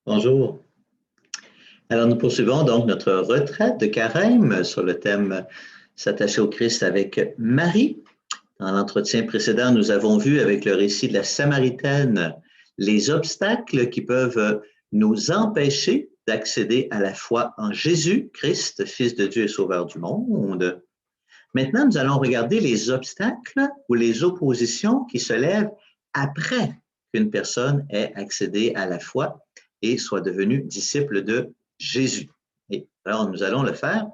Bonjour. Alors, nous poursuivons donc notre retraite de carême sur le thème S'attacher au Christ avec Marie. Dans l'entretien précédent, nous avons vu avec le récit de la Samaritaine les obstacles qui peuvent nous empêcher d'accéder à la foi en Jésus-Christ, Fils de Dieu et Sauveur du monde. Maintenant, nous allons regarder les obstacles ou les oppositions qui se lèvent après qu'une personne ait accédé à la foi et soit devenue disciple de Jésus. Et alors, nous allons le faire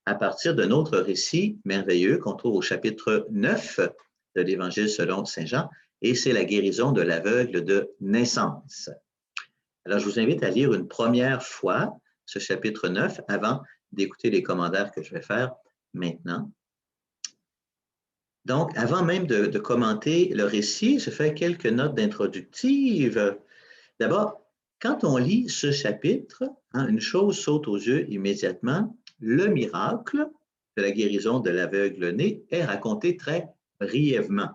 à partir d'un autre récit merveilleux qu'on trouve au chapitre 9 de l'Évangile selon Saint Jean, et c'est la guérison de l'aveugle de naissance. Alors, je vous invite à lire une première fois ce chapitre 9 avant d'écouter les commentaires que je vais faire maintenant. Donc, avant même de commenter le récit, je fais quelques notes d'introductives. D'abord, quand on lit ce chapitre, une chose saute aux yeux immédiatement. Le miracle de la guérison de l'aveugle-né est raconté très brièvement.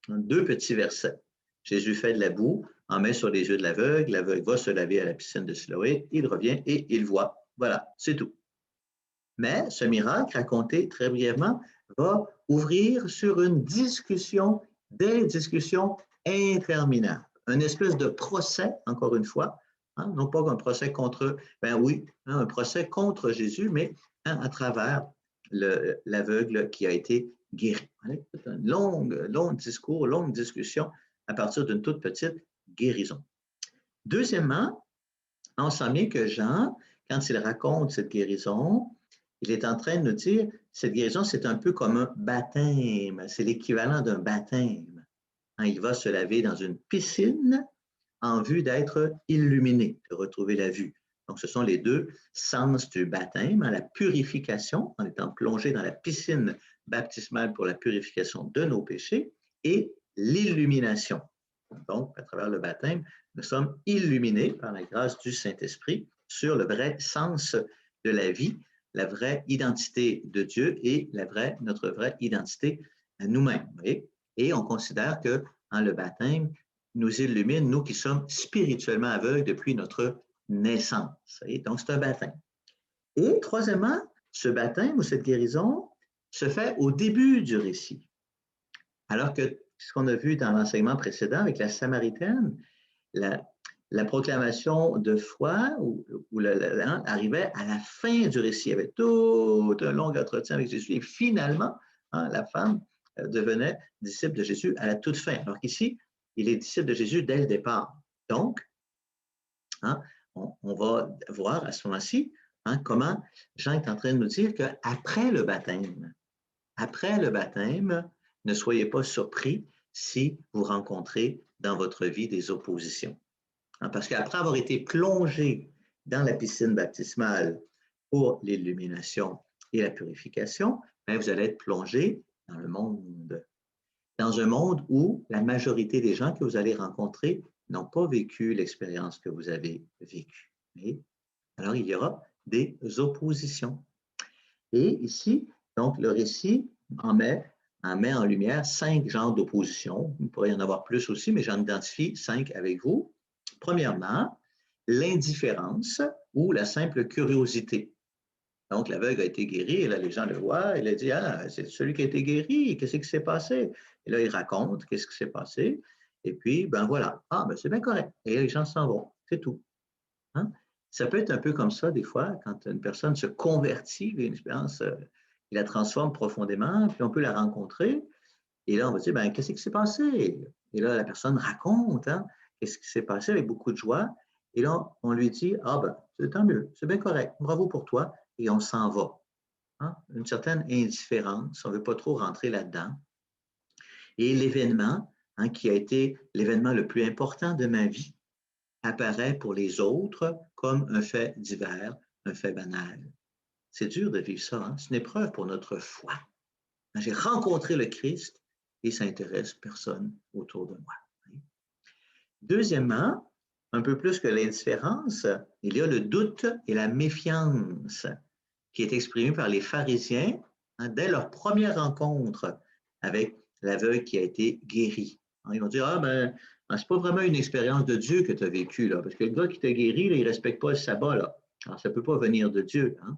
Deux petits versets. Jésus fait de la boue, en met sur les yeux de l'aveugle va se laver à la piscine de Siloé, il revient et il voit. Voilà, c'est tout. Mais ce miracle, raconté très brièvement, va ouvrir sur une discussion, des discussions interminables. Une espèce de procès, encore une fois, non pas un procès contre, un procès contre Jésus, mais à travers l'aveugle qui a été guéri. Un long discours, longue discussion à partir d'une toute petite guérison. Deuxièmement, on sent bien que Jean, quand il raconte cette guérison, il est en train de nous dire, cette guérison, c'est un peu comme un baptême, c'est l'équivalent d'un baptême. Il va se laver dans une piscine en vue d'être illuminé, de retrouver la vue. Donc, ce sont les deux sens du baptême, la purification, en étant plongé dans la piscine baptismale pour la purification de nos péchés, et l'illumination. Donc, à travers le baptême, nous sommes illuminés par la grâce du Saint-Esprit sur le vrai sens de la vie, la vraie identité de Dieu et notre vraie identité à nous-mêmes. Et on considère que le baptême nous illumine, nous qui sommes spirituellement aveugles depuis notre naissance. Donc, c'est un baptême. Et troisièmement, ce baptême ou cette guérison se fait au début du récit. Alors que ce qu'on a vu dans l'enseignement précédent avec la Samaritaine, la proclamation de foi arrivait à la fin du récit. Il y avait tout un long entretien avec Jésus et finalement, la femme devenait disciple de Jésus à la toute fin. Alors qu'ici, il est disciple de Jésus dès le départ. Donc, on va voir à ce moment-ci comment Jean est en train de nous dire qu'après le baptême, ne soyez pas surpris si vous rencontrez dans votre vie des oppositions. Parce qu'après avoir été plongé dans la piscine baptismale pour l'illumination et la purification, vous allez être plongé dans le monde. Dans un monde où la majorité des gens que vous allez rencontrer n'ont pas vécu l'expérience que vous avez vécue. Alors, il y aura des oppositions. Et ici, donc, le récit met en lumière 5 genres d'opposition. Il pourrait y en avoir plus aussi, mais j'en identifie 5 avec vous. Premièrement, l'indifférence ou la simple curiosité. Donc, l'aveugle a été guéri, et là, les gens le voient, il a dit, c'est celui qui a été guéri, qu'est-ce qui s'est passé? Et là, il raconte qu'est-ce qui s'est passé, et puis, voilà, c'est bien correct. Et les gens s'en vont, c'est tout. Ça peut être un peu comme ça, des fois, quand une personne se convertit, une expérience, il la transforme profondément, puis on peut la rencontrer, et là, on va dire, qu'est-ce qui s'est passé? Et là, la personne raconte, qu'est-ce qui s'est passé avec beaucoup de joie. Et là, on lui dit, c'est tant mieux, c'est bien correct, bravo pour toi, et on s'en va. Une certaine indifférence, on ne veut pas trop rentrer là-dedans. Et l'événement, qui a été l'événement le plus important de ma vie, apparaît pour les autres comme un fait divers, un fait banal. C'est dur de vivre ça, c'est une épreuve pour notre foi. J'ai rencontré le Christ et ça n'intéresse personne autour de moi. Deuxièmement, un peu plus que l'indifférence, il y a le doute et la méfiance qui est exprimé par les pharisiens dès leur première rencontre avec l'aveugle qui a été guéri. Ils vont dire, Ce n'est pas vraiment une expérience de Dieu que tu as vécue, là, parce que le gars qui t'a guéri, là, il ne respecte pas le sabbat. Là. Alors, ça ne peut pas venir de Dieu. Hein?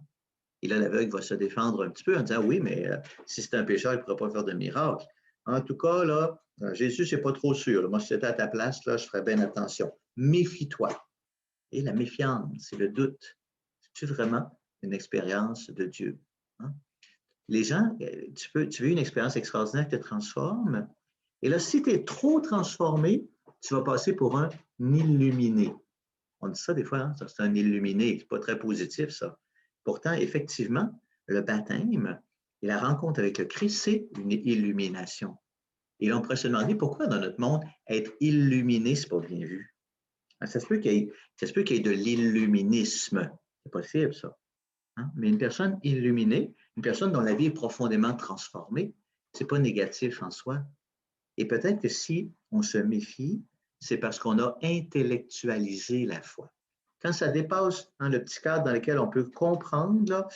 Et là, l'aveugle va se défendre un petit peu en disant, oui, mais si c'est un pécheur, il ne pourra pas faire de miracle. En tout cas, là, Jésus, c'est pas trop sûr. Moi, si j'étais à ta place, là, je ferais bien attention. Méfie-toi. Et la méfiance, c'est le doute. C'est-tu vraiment une expérience de Dieu? Hein? Les gens, tu veux une expérience extraordinaire qui te transforme. Et là, si tu es trop transformé, tu vas passer pour un illuminé. On dit ça des fois, hein? Ça, c'est un illuminé. C'est pas très positif, ça. Pourtant, effectivement, le baptême et la rencontre avec le Christ, c'est une illumination. Et là, on pourrait se demander pourquoi dans notre monde, être illuminé, c'est pas bien vu. Ça se peut qu'il y ait de l'illuminisme. C'est possible, ça. Hein? Mais une personne illuminée, une personne dont la vie est profondément transformée, c'est pas négatif en soi. Et peut-être que si on se méfie, c'est parce qu'on a intellectualisé la foi. Quand ça dépasse le petit cadre dans lequel on peut comprendre, là,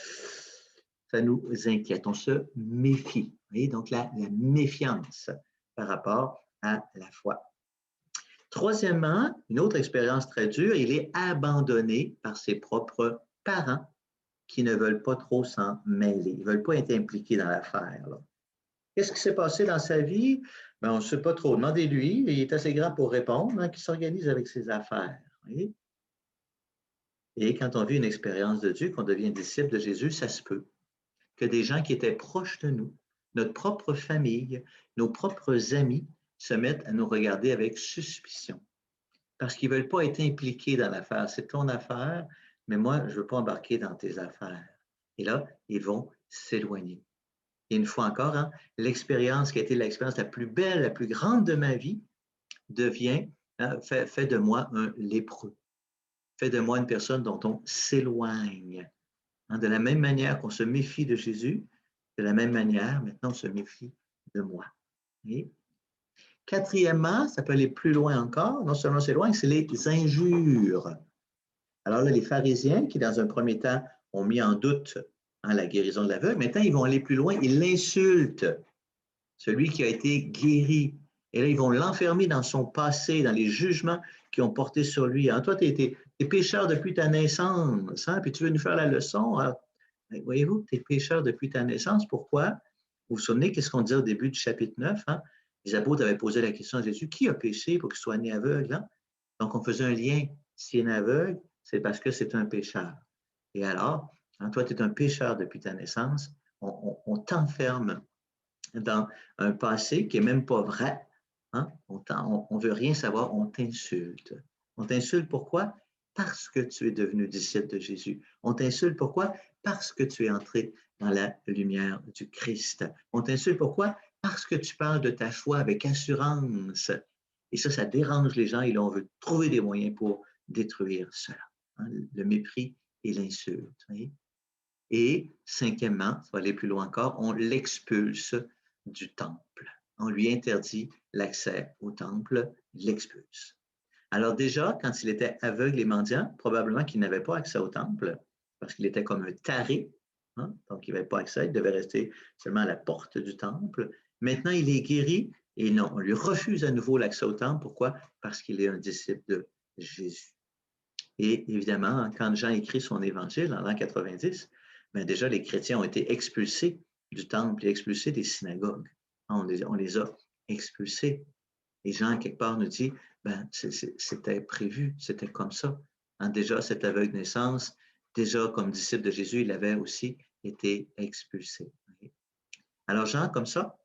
ça nous inquiète. On se méfie. Vous voyez? Donc, la méfiance par rapport à la foi. Troisièmement, une autre expérience très dure, il est abandonné par ses propres parents qui ne veulent pas trop s'en mêler. Ils ne veulent pas être impliqués dans l'affaire. Qu'est-ce qui s'est passé dans sa vie? Ben, on ne sait pas trop. Demandez-lui. Il est assez grand pour répondre, hein, qu'il s'organise avec ses affaires. Voyez? Et quand on vit une expérience de Dieu, qu'on devient disciple de Jésus, ça se peut que des gens qui étaient proches de nous, notre propre famille, nos propres amis, se mettent à nous regarder avec suspicion. Parce qu'ils ne veulent pas être impliqués dans l'affaire. C'est ton affaire, mais moi, je ne veux pas embarquer dans tes affaires. Et là, ils vont s'éloigner. Et une fois encore, hein, l'expérience qui a été l'expérience la plus belle, la plus grande de ma vie, fait de moi un lépreux, fait de moi une personne dont on s'éloigne. Hein, de la même manière qu'on se méfie de Jésus, de la même manière, maintenant, on se méfie de moi. Et quatrièmement, ça peut aller plus loin encore, non seulement s'éloigne, c'est les injures. Alors là, les pharisiens, qui dans un premier temps ont mis en doute la guérison de l'aveugle, maintenant ils vont aller plus loin, ils l'insultent, celui qui a été guéri. Et là, ils vont l'enfermer dans son passé, dans les jugements qui ont porté sur lui. Hein, toi, tu es pécheur depuis ta naissance, hein, puis tu veux nous faire la leçon. Alors, voyez-vous, tu es pécheur depuis ta naissance. Pourquoi? Vous vous souvenez, qu'est-ce qu'on disait au début du chapitre 9? Hein? Les apôtres avaient posé la question à Jésus, qui a péché pour qu'il soit né aveugle? Hein? Donc, on faisait un lien. S'il est né aveugle, c'est parce que c'est un pécheur. Et alors, hein, toi, tu es un pécheur depuis ta naissance. On t'enferme dans un passé qui n'est même pas vrai. Hein? On ne veut rien savoir, on t'insulte. On t'insulte pourquoi? Parce que tu es devenu disciple de Jésus. On t'insulte pourquoi? Parce que tu es entré dans la lumière du Christ. On t'insulte pourquoi? Parce que tu parles de ta foi avec assurance. Et ça dérange les gens et là, on veut trouver des moyens pour détruire cela. Hein? Le mépris et l'insulte. Et cinquièmement, ça va aller plus loin encore, on l'expulse du temple. On lui interdit l'accès au temple, l'expulse. Alors déjà, quand il était aveugle et mendiant, probablement qu'il n'avait pas accès au temple, parce qu'il était comme un taré, hein? Donc il n'avait pas accès, il devait rester seulement à la porte du temple. Maintenant, il est guéri, et non, on lui refuse à nouveau l'accès au temple. Pourquoi? Parce qu'il est un disciple de Jésus. Et évidemment, quand Jean écrit son évangile en l'an 90, bien déjà, les chrétiens ont été expulsés du temple et expulsés des synagogues. On les a expulsés. Et Jean, quelque part, nous dit, ben, c'était prévu, c'était comme ça. Hein, déjà, cet aveugle de naissance, déjà, comme disciple de Jésus, il avait aussi été expulsé. Alors, Jean, comme ça,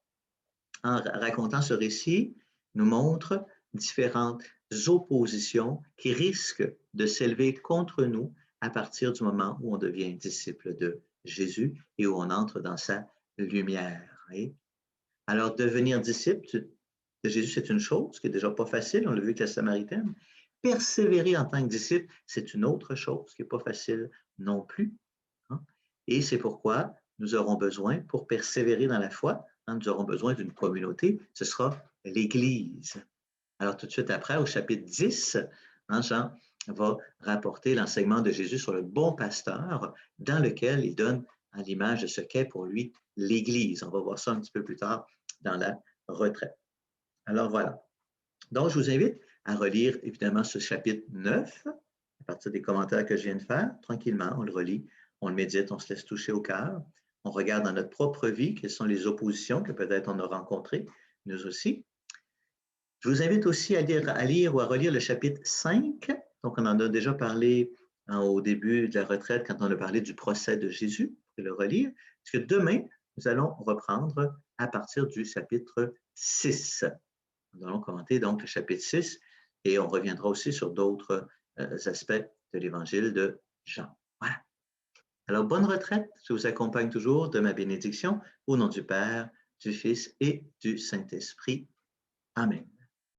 en racontant ce récit, nous montre différentes oppositions qui risquent de s'élever contre nous à partir du moment où on devient disciple de Jésus et où on entre dans sa lumière. Alors, devenir disciple de Jésus, c'est une chose qui n'est déjà pas facile, on l'a vu avec la Samaritaine. Persévérer en tant que disciple, c'est une autre chose qui n'est pas facile non plus. Hein? Et c'est pourquoi nous aurons besoin, pour persévérer dans la foi, hein, nous aurons besoin d'une communauté, ce sera l'Église. Alors tout de suite après, au chapitre 10, hein, Jean va rapporter l'enseignement de Jésus sur le bon pasteur, dans lequel il donne à l'image de ce qu'est pour lui l'Église. On va voir ça un petit peu plus tard dans la retraite. Alors voilà. Donc, je vous invite à relire évidemment ce chapitre 9 à partir des commentaires que je viens de faire. Tranquillement, on le relit, on le médite, on se laisse toucher au cœur. On regarde dans notre propre vie quelles sont les oppositions que peut-être on a rencontrées, nous aussi. Je vous invite aussi à lire ou à relire le chapitre 5. Donc, on en a déjà parlé au début de la retraite quand on a parlé du procès de Jésus. Vous pouvez le relire. Parce que demain, nous allons reprendre à partir du chapitre 6. Nous allons commenter donc le chapitre 6 et on reviendra aussi sur d'autres aspects de l'évangile de Jean. Voilà. Alors, bonne retraite. Je vous accompagne toujours de ma bénédiction au nom du Père, du Fils et du Saint-Esprit. Amen.